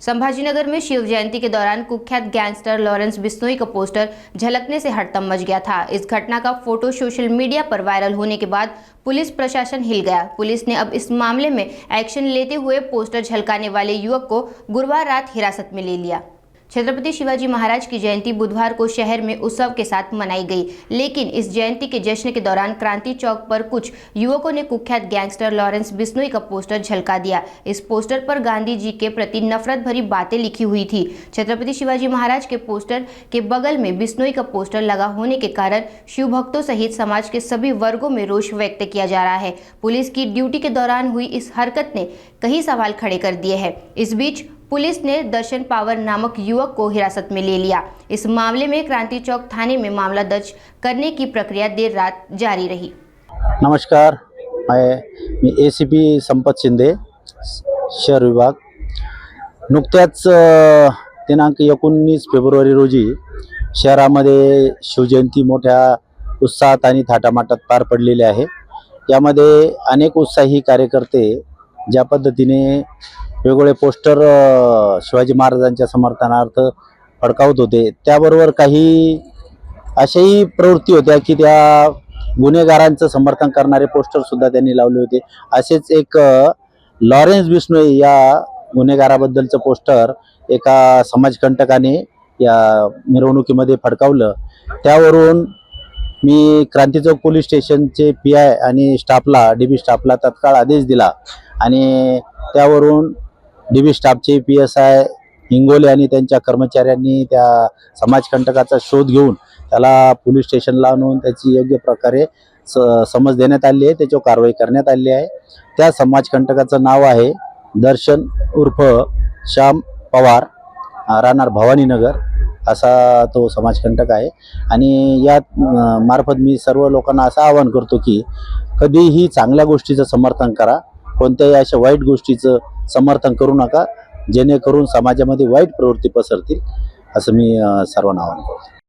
संभाजीनगर में शिव जयंती के दौरान कुख्यात गैंगस्टर लॉरेंस बिश्नोई का पोस्टर झलकने से हड़कंप मच गया था। इस घटना का फोटो सोशल मीडिया पर वायरल होने के बाद पुलिस प्रशासन हिल गया। पुलिस ने अब इस मामले में एक्शन लेते हुए पोस्टर झलकाने वाले युवक को गुरुवार रात हिरासत में ले लिया। छत्रपति शिवाजी महाराज की जयंती बुधवार को शहर में उत्सव के साथ मनाई गई, लेकिन इस जयंती के जश्न के दौरान क्रांति चौक पर कुछ युवकों ने कुख्यात गैंगस्टर लॉरेंस बिश्नोई का पोस्टर झलका दिया। इस पोस्टर पर गांधी जी के प्रति नफरत भरी बातें लिखी हुई थी। छत्रपति शिवाजी महाराज के पोस्टर के बगल में बिश्नोई का पोस्टर लगा होने के कारण शिव भक्तों सहित समाज के सभी वर्गों में रोष व्यक्त किया जा रहा है। पुलिस की ड्यूटी के दौरान हुई इस हरकत ने कई सवाल खड़े कर दिए हैं। इस बीच पुलिस ने दर्शन पावर नामक युवक को हिरासत में ले लिया। इस मामले में क्रांति चौक थाने में मामला दर्ज करने की प्रक्रिया देर रात जारी रही। नमस्कार, मी ACP संपत शिंदे, शहर विभाग। नुकत्याच दिनांक 19 फेब्रुवारी रोजी शहरामध्ये शिवजयंती मोठ्या उत्साहात आणि थाटामाटात पार पडलेली आहे। यामध्ये अनेक उत्साही कार्यकर्ते ज्या पद्धतीने वेगवेगळे पोस्टर शिवाजी महाराजांच्या समर्थनार्थ फडकावत होते, त्याबरोबर काही अशाही प्रवृत्ती होत्या की त्या गुन्हेगारांचं समर्थन करणारे पोस्टर सुद्धा त्यांनी लावले होते। असेच एक लॉरेन्स बिश्नोई या गुन्हेगाराबद्दलचं पोस्टर एका समाजकंटकाने या मिरवणुकीमध्ये फडकावलं। त्यावरून मी क्रांती चौक पोलीस स्टेशनचे PI आणि स्टाफला DB स्टाफला तत्काळ आदेश दिला आणि त्यावरून DB स्टाफचे PSI हिंगोले आणि त्यांच्या कर्मचाऱ्यांनी त्या समाजकंटकाचा शोध घेऊन त्याला पोलीस स्टेशनला आणून त्याची योग्य प्रकारे समज देण्यात आली आहे, त्याच्यावर कारवाई करण्यात आली आहे। त्या समाजकंटकाचं नाव आहे दर्शन उर्फ श्याम पवार, राहणार भवानीनगर असा तो समाजकंटक आहे। आणि या मार्फत मी सर्व लोकांना असं आवाहन करतो की कधीही चांगल्या गोष्टीचं समर्थन करा, कोणत्याही अशा वाईट गोष्टीचं समर्थन करू नका, जेणेकरून समाजामध्ये वाईट प्रवृत्ती पसरतील, असं मी सर्वांना आवाहन करतो।